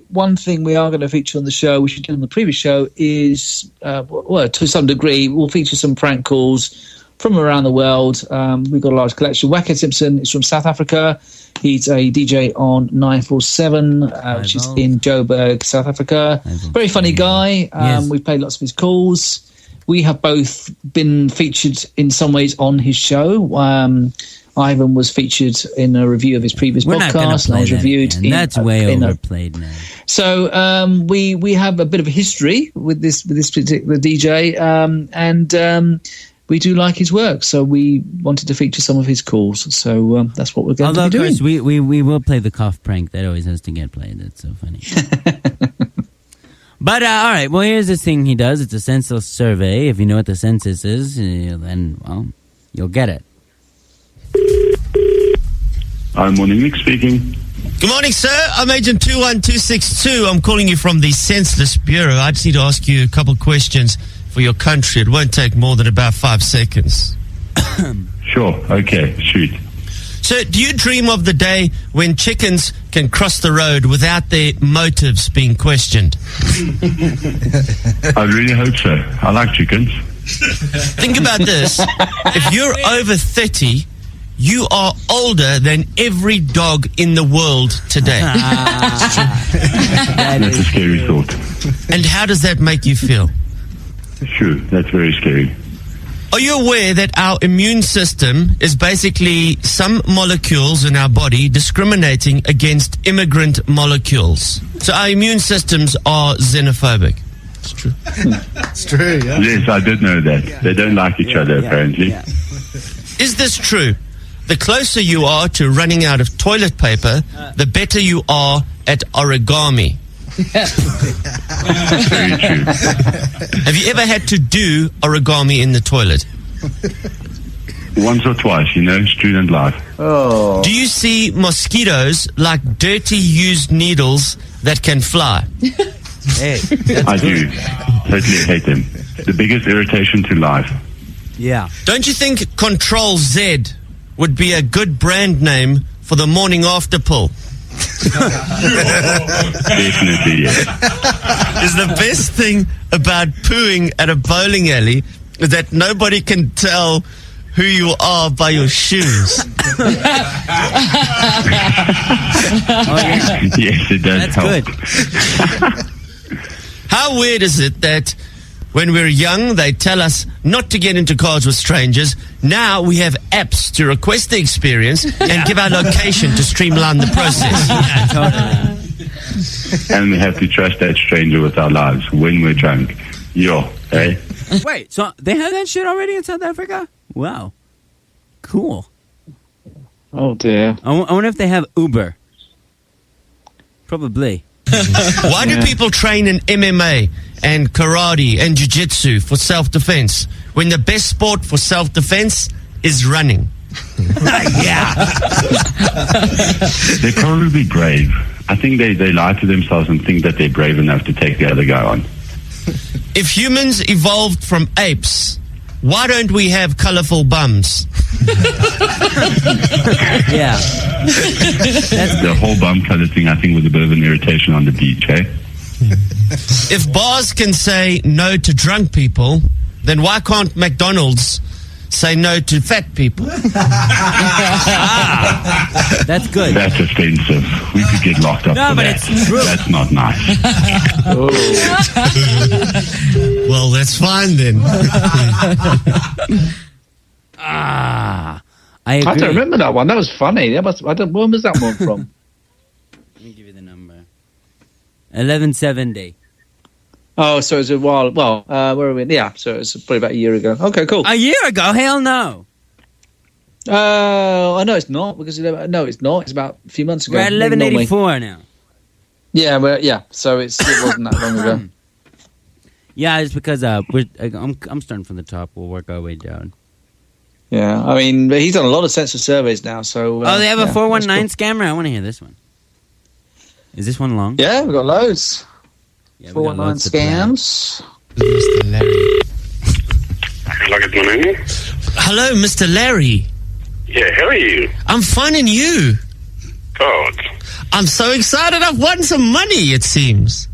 Speaker 9: one thing we are going to feature on the show, which we did on the previous show, is to some degree, we'll feature some prank calls from around the world. We've got a large collection. Wackhead Simpson is from South Africa. He's a DJ on 947, which is in Joburg, South Africa. Very funny guy.
Speaker 7: Yes.
Speaker 9: We've played lots of his calls. We have both been featured in some ways on his show. Ivan was featured in a review of his previous podcast, and I was reviewed.
Speaker 7: That's way overplayed now.
Speaker 9: So we have a bit of a history with this particular DJ, and we do like his work, so we wanted to feature some of his calls. So that's what we're going to be doing.
Speaker 7: Of course, we will play the cough prank. That always has to get played. That's so funny. But, all right, well, here's this thing he does. It's a census survey. If you know what the census is, then, well, you'll get it.
Speaker 10: Hi, Morning Nick speaking.
Speaker 11: Good morning, sir. I'm Agent 21262. I'm calling you from the Census Bureau. I just need to ask you a couple questions for your country. It won't take more than about 5 seconds.
Speaker 10: Sure. Okay. Shoot.
Speaker 11: So, do you dream of the day when chickens can cross the road without their motives being questioned?
Speaker 10: I really hope so. I like chickens.
Speaker 11: Think about this. If you're over 30, you are older than every dog in the world today.
Speaker 10: That's a scary thought.
Speaker 11: And how does that make you feel?
Speaker 10: Sure, that's very scary.
Speaker 11: Are you aware that our immune system is basically some molecules in our body discriminating against immigrant molecules? So our immune systems are xenophobic. It's true.
Speaker 12: It's true, yeah.
Speaker 10: Yes, I did know that. They don't like each other, apparently.
Speaker 11: Is this true? The closer you are to running out of toilet paper, the better you are at origami.
Speaker 10: Very true.
Speaker 11: Have you ever had to do origami in the toilet?
Speaker 10: Once or twice, student life.
Speaker 9: Oh.
Speaker 11: Do you see mosquitoes like dirty used needles that can fly?
Speaker 7: Hey,
Speaker 10: I do. Totally hate them. The biggest irritation to life.
Speaker 7: Yeah.
Speaker 11: Don't you think Control Z would be a good brand name for the morning after pill?
Speaker 10: Definitely, yes.
Speaker 11: Is the best thing about pooing at a bowling alley is that nobody can tell who you are by your shoes.
Speaker 10: Yes, it does
Speaker 7: That's
Speaker 10: help.
Speaker 7: good.
Speaker 11: How weird is it that when we're young, they tell us not to get into cars with strangers. Now we have apps to request the experience and give our location to streamline the process.
Speaker 7: Yeah, totally.
Speaker 10: And we have to trust that stranger with our lives when we're drunk. Yo, hey?
Speaker 7: Wait, so they have that shit already in South Africa? Wow. Cool.
Speaker 9: Oh, dear.
Speaker 7: I wonder if they have Uber. Probably.
Speaker 11: Why do people train in MMA and karate and jiu-jitsu for self-defense when the best sport for self-defense is running?
Speaker 7: Yeah.
Speaker 10: They're probably brave. I think they lie to themselves and think that they're brave enough to take the other guy on.
Speaker 11: If humans evolved from apes, why don't we have colorful bums?
Speaker 7: Yeah.
Speaker 10: The whole bum color thing, I think, was a bit of an irritation on the beach, eh?
Speaker 11: If bars can say no to drunk people, then why can't McDonald's say no to fat people?
Speaker 7: That's good.
Speaker 10: That's offensive. We could get locked up
Speaker 7: No,
Speaker 10: for
Speaker 7: but
Speaker 10: that.
Speaker 7: it's true.
Speaker 10: That's not nice.
Speaker 11: Well, that's fine then.
Speaker 7: I agree.
Speaker 9: I don't remember that one. That was funny. When was that one from?
Speaker 7: Let me give you the number. 1170.
Speaker 9: Oh, so it's a while. Well, where are we? Yeah, so it's probably about a year ago. Okay, cool.
Speaker 7: A year ago? Hell no.
Speaker 9: I know it's not because no, it's not. It's about a few months ago.
Speaker 7: We're at
Speaker 9: Maybe not
Speaker 7: 1184 now.
Speaker 9: Yeah, so it wasn't that long ago.
Speaker 7: Yeah, it's because I'm starting from the top. We'll work our way down.
Speaker 9: Yeah, I mean, he's done a lot of census surveys now. So
Speaker 7: they have a
Speaker 9: yeah,
Speaker 7: 419 scammer. I want to hear this one. Is this one long?
Speaker 9: Yeah, we've got loads.
Speaker 7: Yeah, we got
Speaker 9: 419
Speaker 7: loads to play.
Speaker 9: scams.
Speaker 11: Mr. Larry.
Speaker 6: Hello, good morning.
Speaker 11: Hello, Mr. Larry.
Speaker 6: Yeah, how are you?
Speaker 11: I'm fine, and you?
Speaker 6: Good.
Speaker 11: I'm so excited. I've won some money, it seems.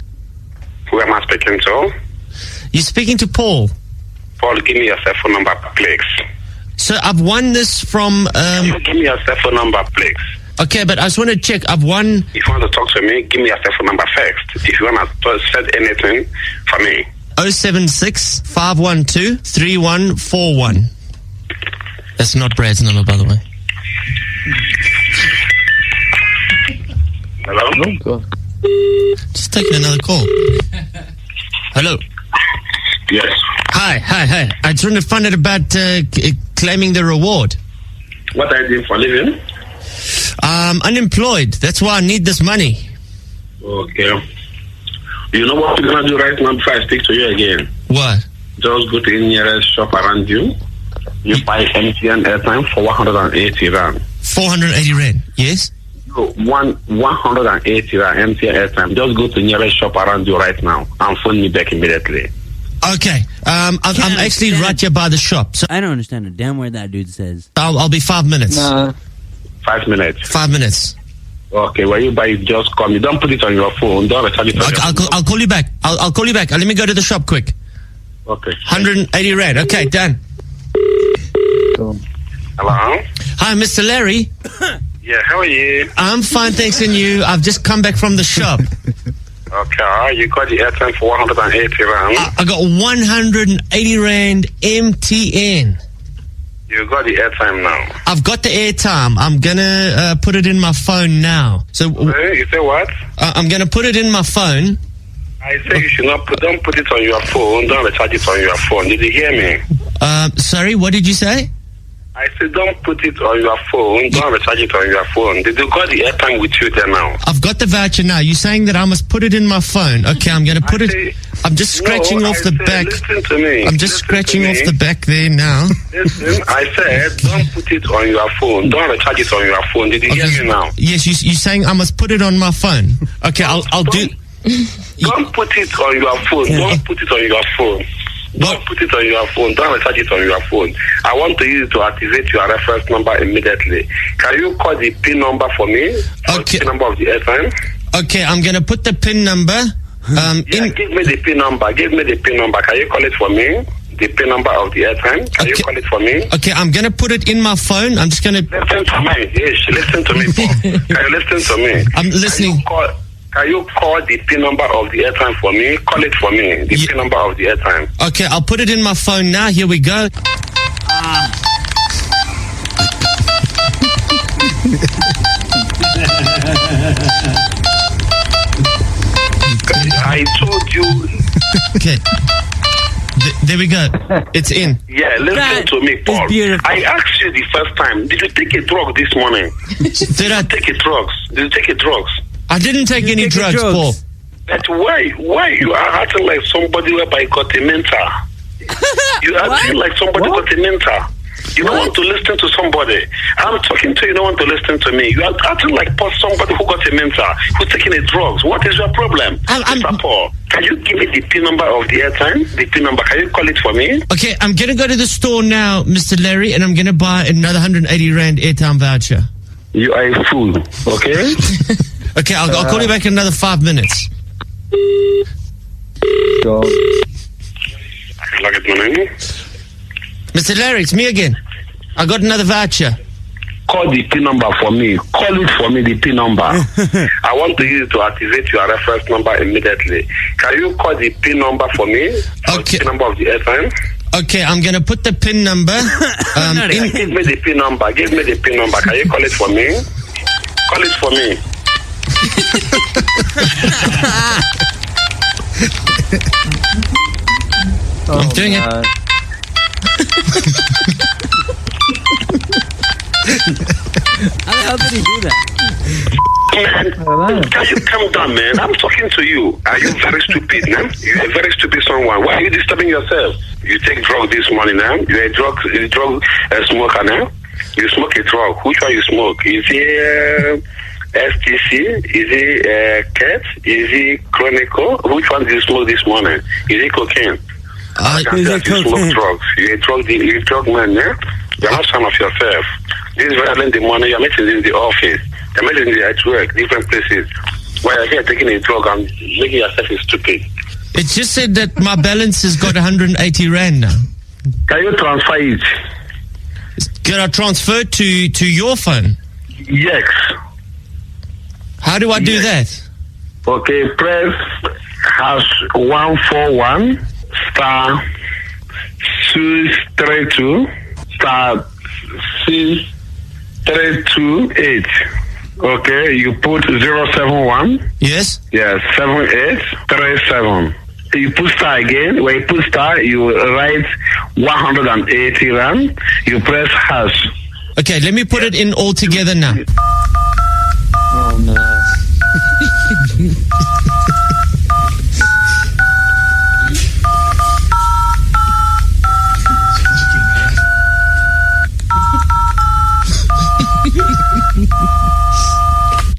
Speaker 6: Who am I speaking to?
Speaker 11: You're speaking to Paul.
Speaker 6: Paul, give me your cell phone number, please.
Speaker 11: So I've won this from...
Speaker 6: Give me your cell phone number, please.
Speaker 11: Okay, but I just want to check. I've won...
Speaker 6: If you want to talk to me, give me your cell phone number first. If you want to say anything for me.
Speaker 11: 076-512-3141. That's not Brad's number, by the way.
Speaker 6: Hello?
Speaker 9: Oh, God.
Speaker 11: Just taking another call. Hello.
Speaker 6: Yes.
Speaker 11: Hi. I just want to find out about claiming the reward.
Speaker 6: What are you doing for a living?
Speaker 11: Unemployed. That's why I need this money.
Speaker 6: Okay. You know what you're going to do right now before I speak to you again?
Speaker 11: What?
Speaker 6: Just go to the nearest shop around you. You buy MTN airtime for 180 rand.
Speaker 11: 480 rand, yes?
Speaker 6: So 180 rand MTN airtime. Just go to the nearest shop around you right now and phone me back immediately.
Speaker 11: Okay. I'm actually right here by the shop. So
Speaker 7: I don't understand a damn word that dude says.
Speaker 11: I'll be 5 minutes.
Speaker 9: Nah.
Speaker 6: 5 minutes.
Speaker 11: 5 minutes.
Speaker 6: Okay, when you buy it, just call me. Don't put it on your phone. Don't recharge it on your phone.
Speaker 11: I'll call you back. I'll call you back. Let me go to the shop quick.
Speaker 6: Okay.
Speaker 11: 180 rand. Okay, done.
Speaker 6: Hello?
Speaker 11: Hi, Mr. Larry.
Speaker 6: Yeah, how are you?
Speaker 11: I'm fine, thanks, and you? I've just come back from the shop.
Speaker 6: car. You got the airtime for 180 rand.
Speaker 11: I got 180 rand MTN.
Speaker 6: You got the airtime now.
Speaker 11: I've got the airtime. I'm gonna put it in my phone now. So
Speaker 6: You say what?
Speaker 11: I'm gonna put it in my phone.
Speaker 6: I say you should not don't put it on your phone. Don't recharge it on your phone. Did you hear me?
Speaker 11: Sorry, what did you say?
Speaker 6: I said don't put it on your phone. Don't recharge it on your phone. Did you got the airtime with you there now?
Speaker 11: I've got the voucher now. You're saying that I must put it in my phone. Okay, I'm going to put it... I'm just scratching off the back.
Speaker 6: Listen to me.
Speaker 11: I'm just scratching off the back there now.
Speaker 6: Listen, I said don't put it on your phone. Don't recharge it on your phone. Did you hear me now?
Speaker 11: Yes, you're saying I must put it on my phone. Okay, I'll do...
Speaker 6: Don't put it on your phone. Don't put it on your phone. Don't put it on your phone. Don't recharge it on your phone. I want you to activate your reference number immediately. Can you call the PIN number for me?
Speaker 11: Okay.
Speaker 6: The PIN number of the airtime.
Speaker 11: Okay, I'm going to put the PIN number.
Speaker 6: Give me the PIN number. Give me the PIN number. Can you call it for me? The PIN number of the airtime. Can you call it for me?
Speaker 11: Okay, I'm going to put it in my phone. I'm just going to...
Speaker 6: Listen to me. Yes, listen to me, Paul. Can you listen to me?
Speaker 11: I'm listening.
Speaker 6: Can you call the PIN number of the airtime for me? Call it for me. The PIN number of the airtime.
Speaker 11: Okay, I'll put it in my phone now. Here we go.
Speaker 6: I told you.
Speaker 11: Okay. There we go. It's in.
Speaker 6: Yeah, listen to me, Paul. I asked you the first time, did you take a drug this morning?
Speaker 11: Did I
Speaker 6: take a drugs? Did you take a drugs?
Speaker 11: I didn't take any drugs, Paul.
Speaker 6: But why you are acting like somebody whereby got a mentor? You are acting like somebody got a mentor. You don't want to listen to somebody. I'm talking to you, you don't want to listen to me. You are acting like somebody who got a mentor, who's taking a drugs. What is your problem? Mr. Paul, can you give me the PIN number of the airtime? The PIN number, can you call it for me?
Speaker 11: Okay, I'm going to go to the store now, Mr. Larry, and I'm going to buy another 180 Rand airtime voucher.
Speaker 6: You are a fool, okay?
Speaker 11: Okay, I'll call you back in another 5 minutes. Mr. Larry, it's me again. I got another voucher.
Speaker 6: Call the PIN number for me. Call it for me, the PIN number. I want you to activate your reference number immediately. Can you call the PIN number for me?
Speaker 11: Okay.
Speaker 6: The PIN number of the airtime.
Speaker 11: Okay, I'm going to put the PIN number.
Speaker 6: Give me the PIN number. Give me the PIN number. Can you call it for me? Call it for me.
Speaker 11: I'm doing it.
Speaker 7: How the hell did he do that?
Speaker 6: Man, can you calm down, man? I'm talking to you. Are you very stupid, man? You're a very stupid someone. Why are you disturbing yourself? You take drug this morning, now. You're a drug smoker, now. You smoke a drug. Which one you smoke? Is it STC? Is it Cat? Is it Chronicle? Which one did you smoke this morning? Is it cocaine?
Speaker 7: Is it
Speaker 6: you smoke drugs. You're a drug man, yeah? You're not son of yourself. This is very early in the morning. You're meeting in the office. You're meeting at work, different places. While you're here taking a drug and making yourself stupid.
Speaker 11: It just said that my balance has got 180 Rand now.
Speaker 6: Can you transfer it?
Speaker 11: Can I transfer it to your phone?
Speaker 6: Yes.
Speaker 11: How do I do that?
Speaker 6: Okay, press #141 *632 *6328. Okay, you put 071.
Speaker 11: Yes.
Speaker 6: Yes, 7837. You put star again. When you put star, you write 180 Rand. You press hash.
Speaker 11: Okay, let me put it in all together now.
Speaker 7: Oh no.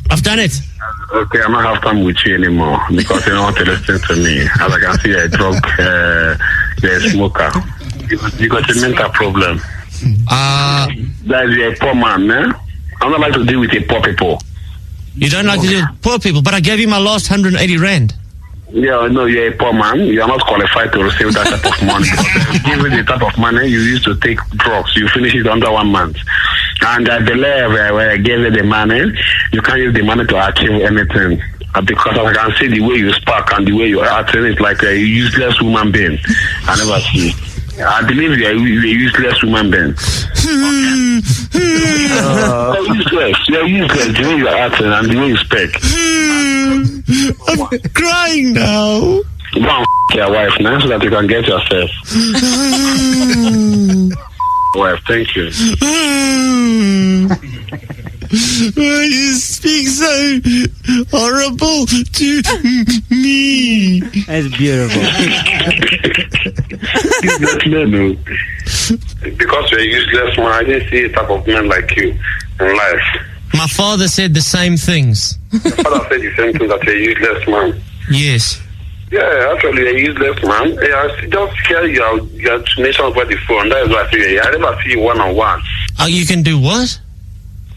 Speaker 11: I've done it.
Speaker 6: Okay, I'm not have time with you anymore because you don't want to listen to me. As I can see, you're a drug, you're a smoker. You got a mental problem. That you're a poor man, man. I'm not like to deal with a poor people.
Speaker 11: You don't like to deal with poor people, but I gave you my last 180 Rand.
Speaker 6: Yeah, no, you're a poor man. You are not qualified to receive that type of money. Given the type of money you used to take drugs, you finish it under 1 month. And I believe when I gave you the money, you can't use the money to achieve anything. Because I can see the way you spark and the way you're acting, it's like a useless human being. I never see. I believe you're a useless human being. You're useless the way you're acting and the way you speak.
Speaker 11: I'm crying now.
Speaker 6: Go and your wife now so that you can get yourself. Wife, thank you.
Speaker 11: You speak so horrible to me.
Speaker 7: That's beautiful.
Speaker 6: No. Because you're a useless man, I didn't see a type of man like you in life.
Speaker 11: My father said the same things.
Speaker 6: Your father said the same thing, that you're a useless man.
Speaker 11: Yes.
Speaker 6: Yeah, actually, you're a useless man. Yeah, I just hear your nation over the phone. That is what I see. I never see you one-on-one.
Speaker 11: Oh, you can do what?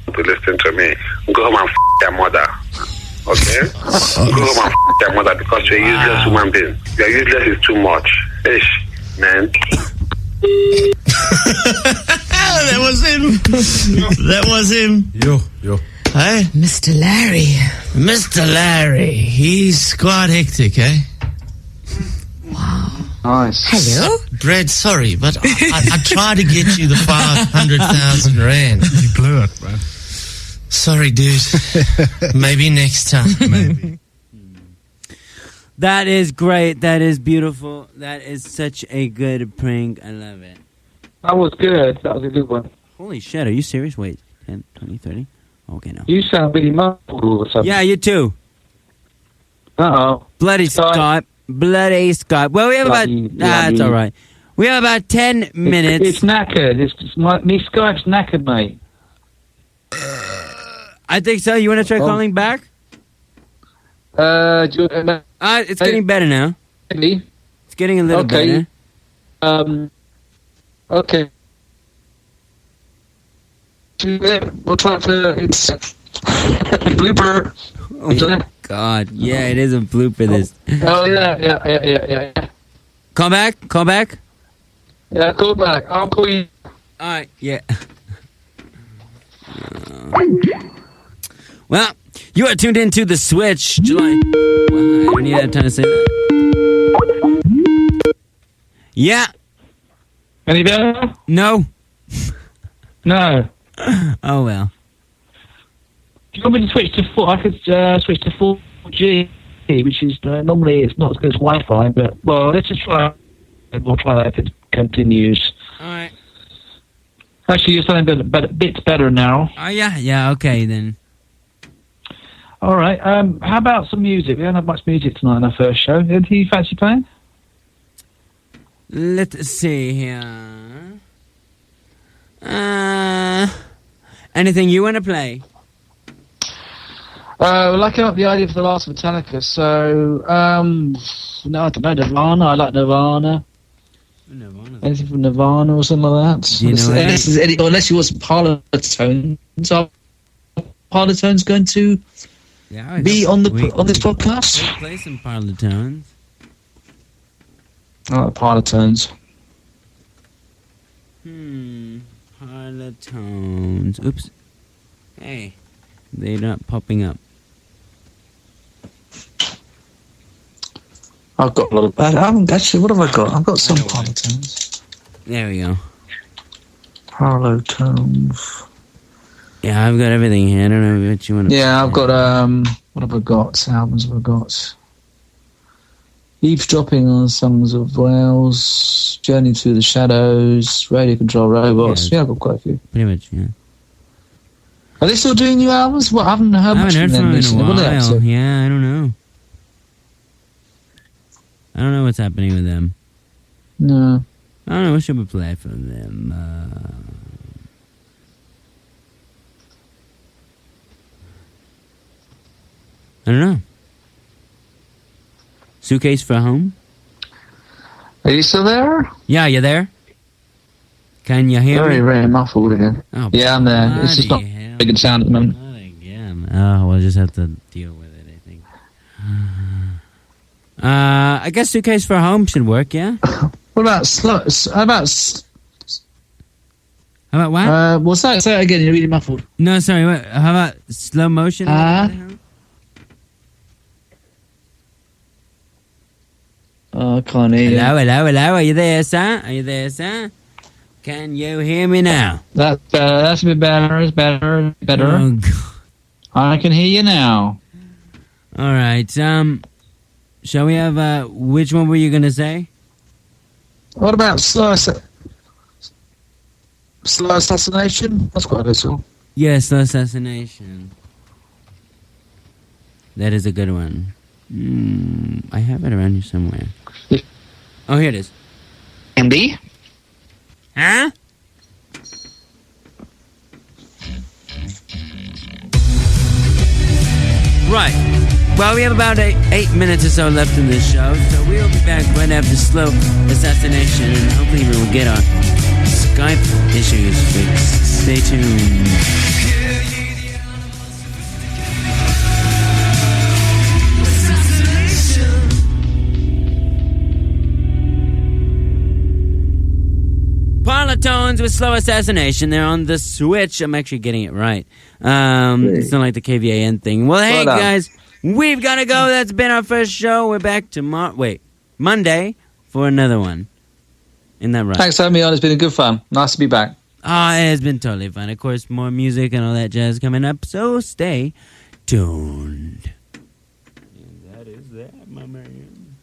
Speaker 6: To listen to me. Go home and your mother. Okay? Go home and your mother because you're a useless human being. Your useless is too much. Ish, man.
Speaker 11: That was him. That was him.
Speaker 12: Yo.
Speaker 11: Hey?
Speaker 13: Mr. Larry.
Speaker 11: Mr. Larry. He's quite hectic, eh?
Speaker 9: Nice.
Speaker 13: Hello?
Speaker 11: Brad, sorry, but I tried to get you the 500,000 rand.
Speaker 12: You blew it, man.
Speaker 11: Sorry, dude. Maybe next time.
Speaker 12: Maybe.
Speaker 7: That is great. That is beautiful. That is such a good prank. I love it.
Speaker 9: That was good. That was a good one.
Speaker 7: Holy shit, are you serious? Wait, 10, 20, 30? Okay, no.
Speaker 9: You sound really muffled all of a sudden.
Speaker 7: Yeah, you too.
Speaker 9: Uh-oh.
Speaker 7: Bloody Scott. Bloody Scott. Well, we have about... That's all right. We have about 10 minutes.
Speaker 9: It's knackered. Me Skype's knackered, mate.
Speaker 7: I think so. You want to try calling back? It's getting better now.
Speaker 9: Really?
Speaker 7: It's getting a little better.
Speaker 9: Okay. We'll try to... It's blooper.
Speaker 7: Oh, my God. Yeah, it is a blooper, this.
Speaker 9: Oh, yeah.
Speaker 7: Call back?
Speaker 9: Yeah, call back. I'll call you.
Speaker 7: All right, yeah. Well, you are tuned into The Switch, July. Wow, I didn't even have time to say that. Yeah.
Speaker 9: Any better?
Speaker 7: No.
Speaker 9: No.
Speaker 7: Oh, well.
Speaker 9: Do you want me to switch to 4? I could switch to 4G, which is normally it's not as good as Wi-Fi, but, well, let's just try. We'll try that if it continues.
Speaker 7: All right.
Speaker 9: Actually, you're sounding bits better now.
Speaker 7: Oh, yeah, okay, then.
Speaker 9: All right. How about some music? We don't have much music tonight on our first show. Do you fancy playing?
Speaker 7: Let's see here. Anything you want to play?
Speaker 9: Liking up the idea for the last Metallica. So, no, I don't know. Nirvana. I like Nirvana. Anything from Nirvana or something like that?
Speaker 7: You know
Speaker 9: unless you want some Parlotones. Are Parlotones going to be on this podcast?
Speaker 7: We'll play some Parlotones.
Speaker 9: I like Parlotones.
Speaker 7: Parlotones. Oops. Hey, they're not popping up.
Speaker 9: I've got a lot of... I haven't actually... What have I got? I've got some Parlotones.
Speaker 7: There we go.
Speaker 9: Parlotones.
Speaker 7: Yeah, I've got everything here. I don't know what you want to...
Speaker 9: Yeah, I've got... what have I got? Albums have I got? Eavesdropping on Songs of Wales, Journey Through the Shadows, Radio Control Robots. Yeah, I've got quite a few.
Speaker 7: Pretty much, yeah.
Speaker 9: Are they still doing new albums? Well, I haven't heard much from them recently.
Speaker 7: What are they up to? Yeah, I don't know. I don't know what's happening with them.
Speaker 9: No.
Speaker 7: I don't know. What should we play for them? I don't know. Suitcase for home?
Speaker 9: Are you still there?
Speaker 7: Yeah, you there? Can you hear me?
Speaker 9: Very muffled again.
Speaker 7: Oh,
Speaker 9: yeah, I'm there. It's just not a good sound at the moment.
Speaker 7: Not again. Oh, we'll just have to deal with it, I think. I guess Suitcase for home should work, yeah?
Speaker 9: What about slow? How about
Speaker 7: what?
Speaker 9: Well, say it again. You're really muffled.
Speaker 7: No, sorry. What? How about slow motion?
Speaker 9: Oh, I can't hear you.
Speaker 7: Hello. Are you there, sir? Can you hear me now?
Speaker 9: That's better. That's a bit better. It's better.
Speaker 7: Oh, God.
Speaker 9: I can hear you now.
Speaker 7: All right. Shall we have, which one were you going to say?
Speaker 9: What about slow assassination? That's quite a good song.
Speaker 7: Yes, the assassination. That is a good one. I have it around here somewhere. Oh, here it is.
Speaker 9: Andy?
Speaker 7: Huh? Right. Well, we have about 8 minutes or so left in this show, so we'll be back right after Slow Assassination, and hopefully we will get our Skype issues fixed. Stay tuned. Parlotones with Slow Assassination. They're on the Switch. I'm actually getting it right. It's not like the KVAN thing. Well, hey, guys, we've got to go. That's been our first show. We're back Monday for another one. Isn't that right?
Speaker 9: Thanks for having me on. It's been good fun. Nice to be back.
Speaker 7: Oh, it has been totally fun. Of course, more music and all that jazz coming up, so stay tuned. And that is that, my man.